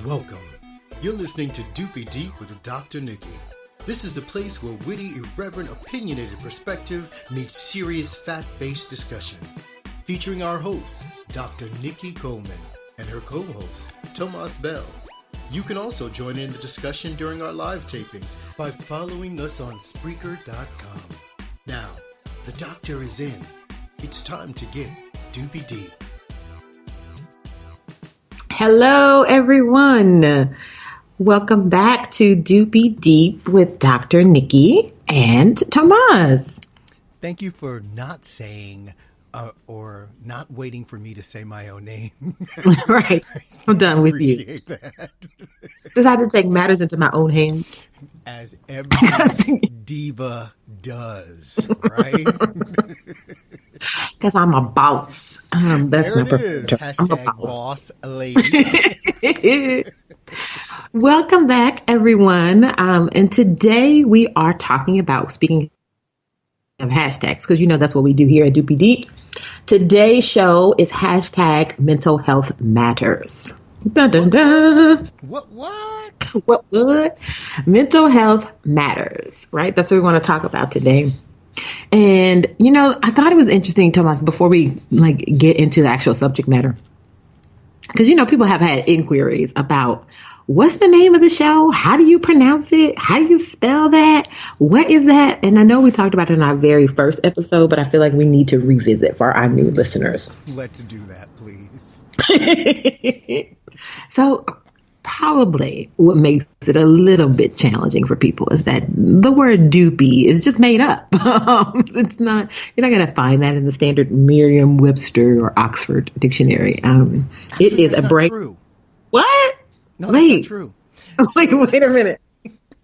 Welcome. You're listening to Dupee Deep with Dr. Nikki. This is the place where witty, irreverent, opinionated perspective meets serious, fact-based discussion. Featuring our host, Dr. Nikki Coleman, and her co-host, Tomas Bell. You can also join in the discussion during our live tapings by following us on Spreaker.com. Now, the doctor is in. It's time to get Dupee Deep. Hello, everyone. Welcome back to Dupee Deep with Dr. Nikki and Tomas. Thank you for not saying or not waiting for me to say my own name. Right. I'm done with you. Appreciate that. Decided to take matters into my own hands. As every diva does, right? Because I'm a boss. That's There my it is. Hashtag boss lady. Welcome back, everyone. And today we are talking about, speaking of hashtags, because you know that's what we do here at Dupee Deep. Today's show is hashtag mental health matters. Dun, dun, dun. What? Mental health matters, right? That's what we want to talk about today. And, you know, I thought it was interesting, Tomas, before we get into the actual subject matter, because, you know, people have had inquiries about what's the name of the show? How do you pronounce it? How do you spell that? What is that? And I know we talked about it in our very first episode, but I feel like we need to revisit for our new listeners. Let's do that, please. So probably what makes it a little bit challenging for people is that the word Dupee is just made up. It's not, you're not going to find that in the standard Merriam-Webster or Oxford dictionary. It is a break. True. What? No, that's not true. Wait a minute.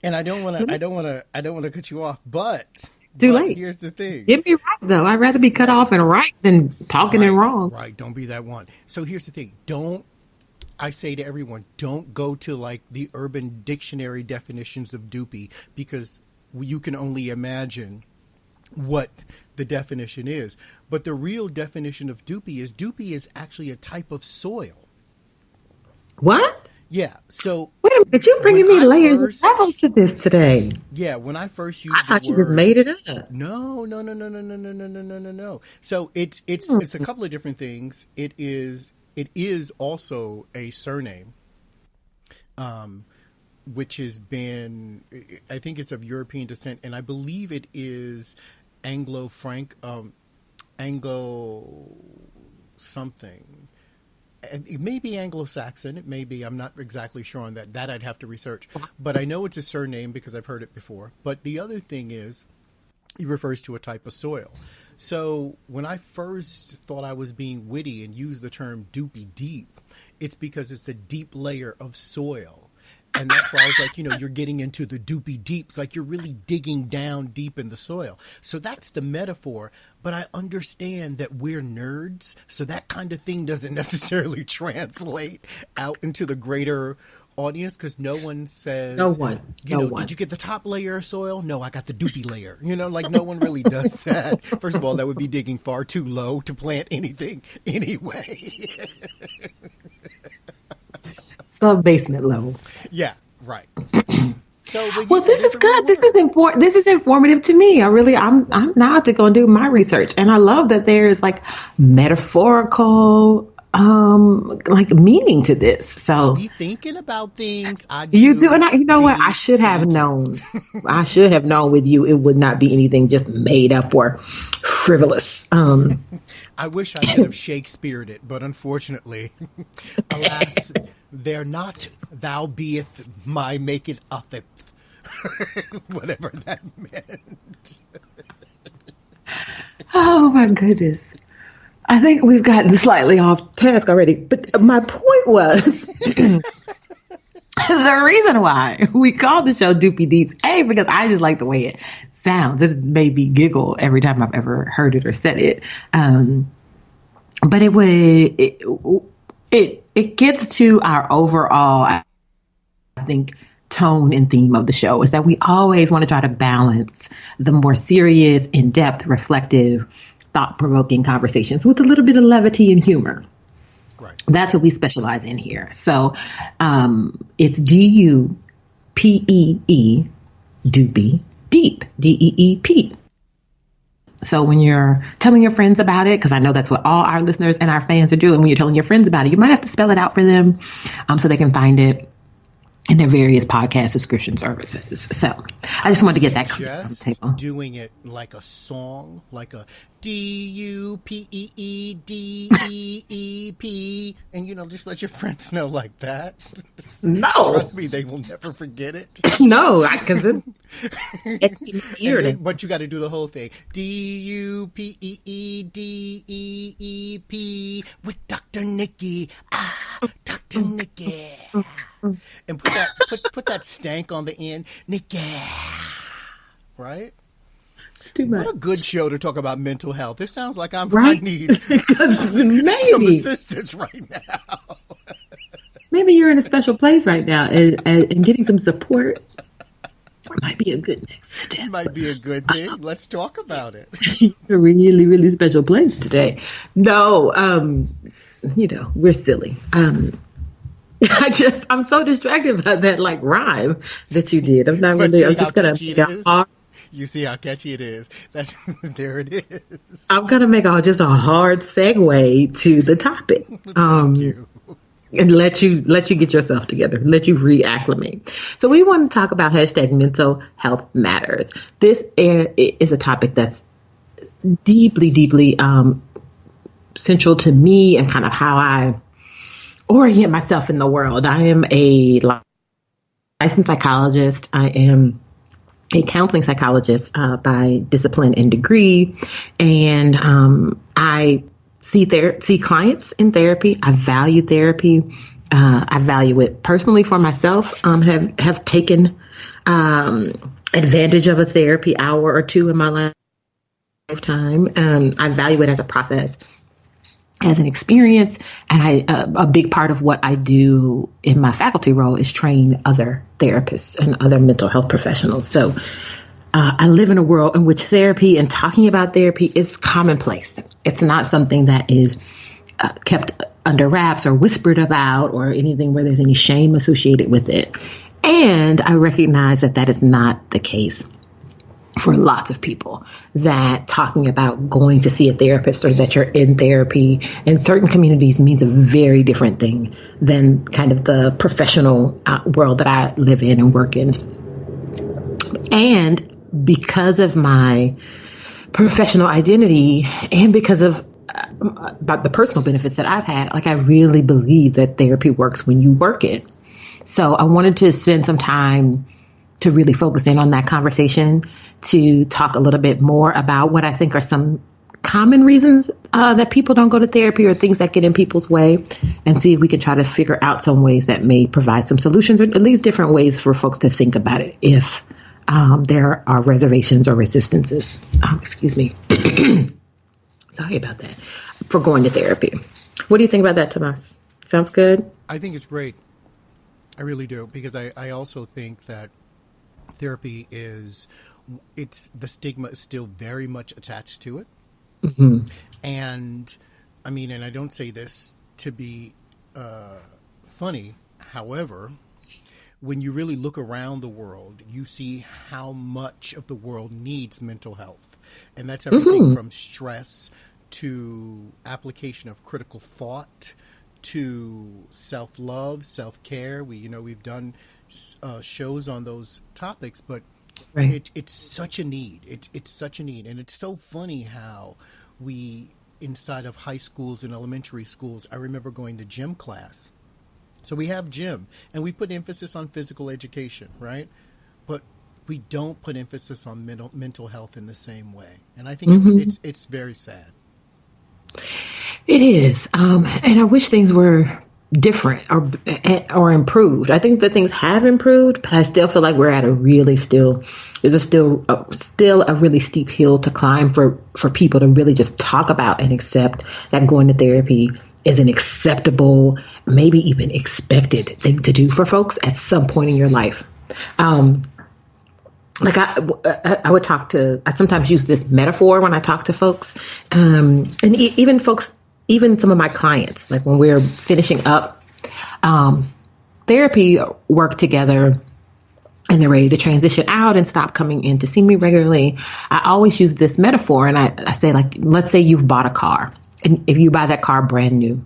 And I don't want to cut you off, but it's too late. Here's the thing. Get me right though. I'd rather be cut off and right than talking and wrong. Right. Don't be that one. So here's the thing. I say to everyone, don't go to like the Urban Dictionary definitions of Dupee, because you can only imagine what the definition is. But the real definition of Dupee is actually a type of soil. What? Yeah. So wait a minute, you're bringing me layers of levels to this today. Yeah. When I first used, I thought you just made it up. No. So it's a couple of different things. It is also a surname, which has been, I think it's of European descent, and I believe it is Anglo something. It may be Anglo-Saxon. It may be. I'm not exactly sure on that. That I'd have to research. But I know it's a surname because I've heard it before. But the other thing is, it refers to a type of soil. So when I first thought I was being witty and used the term Dupee Deep, it's because it's the deep layer of soil. And that's why I was like, you know, you're getting into the Dupee Deeps, like you're really digging down deep in the soil. So that's the metaphor. But I understand that we're nerds, so that kind of thing doesn't necessarily translate out into the greater audience, because no one says, did you get the top layer of soil? No, I got the Dupee layer. You know, like no one really does that. First of all, that would be digging far too low to plant anything anyway. Sub-basement level. Yeah, right. So, well, this is good. This is informative to me. I'm now to go and do my research, and I love that there is like metaphorical like meaning to this. So be thinking about things. You do, and you know what? I should have known. I should have known with you, it would not be anything just made up or frivolous. I wish I could have Shakespeare'd it, but unfortunately, alas, they're not. Thou beeth my maketh utheth. Whatever that meant. Oh my goodness. I think we've gotten slightly off task already, but my point was the reason why we call the show Dupee Deep, because I just like the way it sounds. It made me giggle every time I've ever heard it or said it. But it gets to our overall, I think, tone and theme of the show is that we always want to try to balance the more serious, in-depth, reflective, thought-provoking conversations with a little bit of levity and humor. Right. That's what we specialize in here. So it's DUPEE, Dupee Deep, DEEP. So when you're telling your friends about it, because I know that's what all our listeners and our fans are doing, when you're telling your friends about it, you might have to spell it out for them so they can find it in their various podcast subscription services. So I just wanted to get that clear on the table. Doing it like a song, like a DUPEEDEEP, and just let your friends know like that. No, trust me, they will never forget it. No, because it's weird. But you got to do the whole thing. DUPEEDEEP with Dr. Nikki. Dr. Nikki. And put that stank on the end, Nikki. Right? It's too much. What a good show to talk about mental health. This sounds like I need some assistance right now. Maybe you're in a special place right now, and getting some support might be a good next step. Might be a good thing. Let's talk about it. A really, really special place today. No, we're silly. I'm so distracted by that rhyme that you did. I'm not really. I'm just gonna make You see how catchy it is. There it is. I'm gonna make just a hard segue to the topic. Thank you. And let you get yourself together, let you reacclimate. So we want to talk about #mental health matters. This is a topic that's deeply, deeply central to me and kind of how I orient myself in the world. I am a licensed psychologist. I am a counseling psychologist by discipline and degree, and I see clients in therapy. I value therapy. I value it personally for myself. Have taken advantage of a therapy hour or two in my lifetime. I value it as a process, as an experience, and a big part of what I do in my faculty role is train other therapists and other mental health professionals. So I live in a world in which therapy and talking about therapy is commonplace. It's not something that is kept under wraps or whispered about or anything where there's any shame associated with it. And I recognize that is not the case for lots of people, that talking about going to see a therapist or that you're in therapy in certain communities means a very different thing than kind of the professional world that I live in and work in. And because of my professional identity and because of about the personal benefits that I've had, I really believe that therapy works when you work it. So I wanted to spend some time to really focus in on that conversation, to talk a little bit more about what I think are some common reasons that people don't go to therapy or things that get in people's way, and see if we can try to figure out some ways that may provide some solutions, or at least different ways for folks to think about it if there are reservations or resistances. Excuse me. Sorry about that. For going to therapy. What do you think about that, Tomas? Sounds good? I think it's great. I really do, because I also think that therapy the stigma is still very much attached to it. Mm-hmm. And I don't say this to be funny. However, when you really look around the world, you see how much of the world needs mental health. And that's everything from stress to application of critical thought to self-love, self-care. We've done shows on those topics, but right. It's such a need. It's such a need. And it's so funny how we, inside of high schools and elementary schools, I remember going to gym class. So we have gym, and we put emphasis on physical education, right? But we don't put emphasis on mental health in the same way. And I think it's very sad. It is. And I wish things were different or improved. I think that things have improved, but I still feel like we're at there's still a really steep hill to climb for people to really just talk about and accept that going to therapy is an acceptable, maybe even expected thing to do for folks at some point in your life. I sometimes use this metaphor when I talk to folks, and even folks even some of my clients, like when we're finishing up therapy work together and they're ready to transition out and stop coming in to see me regularly, I always use this metaphor. And I say, like, let's say you've bought a car, and if you buy that car brand new,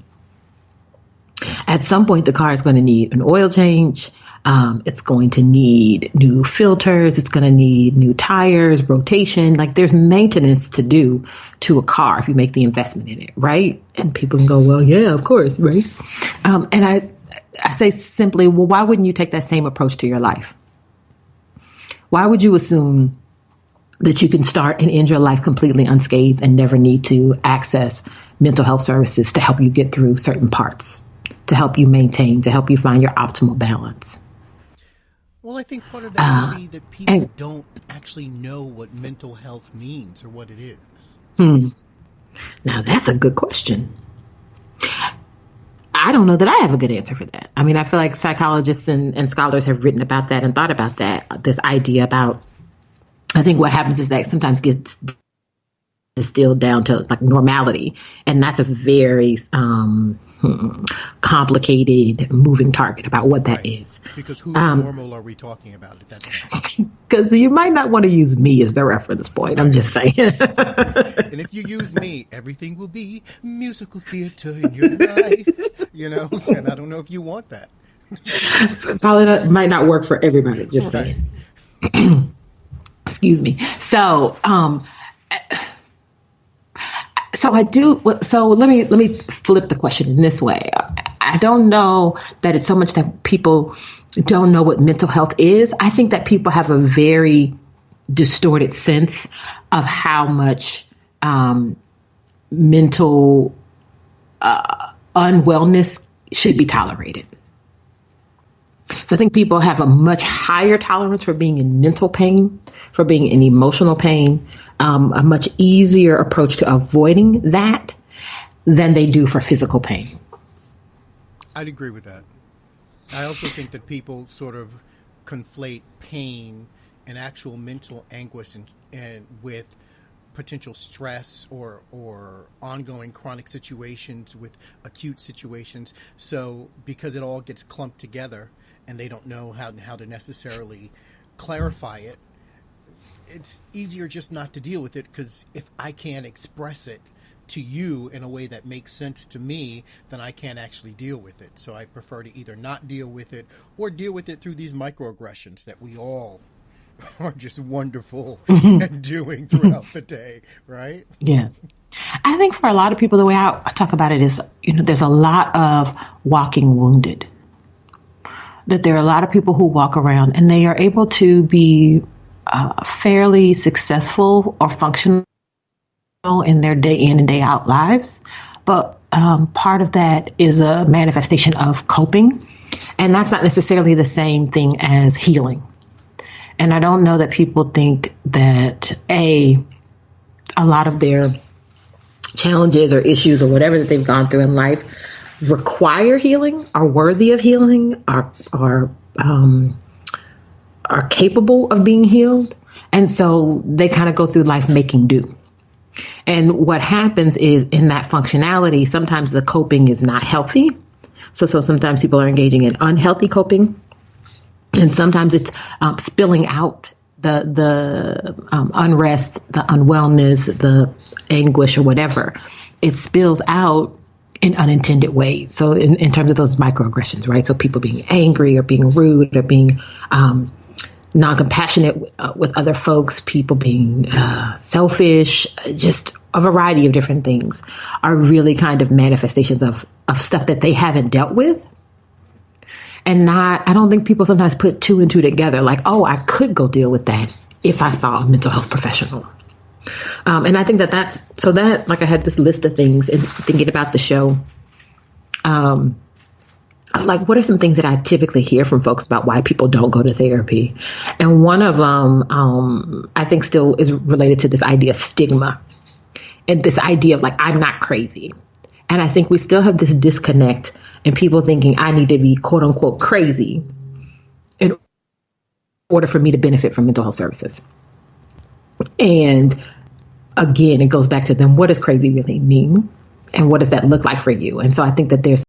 at some point the car is going to need an oil change. It's going to need new filters. It's going to need new tires, rotation. Like, there's maintenance to do to a car if you make the investment in it, right? And people can go, well, yeah, of course, right? And I say simply, well, why wouldn't you take that same approach to your life? Why would you assume that you can start and end your life completely unscathed and never need to access mental health services to help you get through certain parts, to help you maintain, to help you find your optimal balance? Well, I think part of that would be that people don't actually know what mental health means or what it is. Now, that's a good question. I don't know that I have a good answer for that. I mean, I feel like psychologists and scholars have written about that and thought about that, this idea about, I think what happens is that sometimes gets distilled down to like normality. And that's a very complicated moving target about what that is. Because who's normal are we talking about at that time? Because you might not want to use me as the reference point. I'm just saying. And if you use me, everything will be musical theater in your life. You know, and I don't know if you want that. Probably might not work for everybody. Just saying. Excuse me. So I do. So let me flip the question in this way. I don't know that it's so much that people don't know what mental health is. I think that people have a very distorted sense of how much mental unwellness should be tolerated. So I think people have a much higher tolerance for being in mental pain, for being in emotional pain, a much easier approach to avoiding that than they do for physical pain. I'd agree with that. I also think that people sort of conflate pain and actual mental anguish and with potential stress or ongoing chronic situations with acute situations. So because it all gets clumped together and they don't know how to necessarily clarify it, it's easier just not to deal with it, because if I can't express it to you in a way that makes sense to me, then I can't actually deal with it. So I prefer to either not deal with it or deal with it through these microaggressions that we all are just wonderful at doing throughout the day, right? Yeah. I think for a lot of people, the way I talk about it is, there's a lot of walking wounded. That there are a lot of people who walk around and they are able to be fairly successful or functional in their day in and day out lives. But part of that is a manifestation of coping. And that's not necessarily the same thing as healing. And I don't know that people think that a lot of their challenges or issues or whatever that they've gone through in life require healing, are worthy of healing, are capable of being healed. And so they kind of go through life making do. And what happens is, in that functionality, sometimes the coping is not healthy. So sometimes people are engaging in unhealthy coping. And sometimes it's spilling out the unrest, the unwellness, the anguish or whatever. It spills out in unintended ways. So in terms of those microaggressions, right? So people being angry or being rude or being non-compassionate with other folks, people being selfish, just a variety of different things are really kind of manifestations of stuff that they haven't dealt with. And I don't think people sometimes put two and two together, like, oh, I could go deal with that if I saw a mental health professional. And I think that like I had this list of things and thinking about the show, like, what are some things that I typically hear from folks about why people don't go to therapy? And one of them, I think still is related to this idea of stigma and this idea of like, I'm not crazy. And I think we still have this disconnect and people thinking I need to be quote unquote crazy in order for me to benefit from mental health services. And again, it goes back to them. What does crazy really mean? And what does that look like for you? And so I think that there's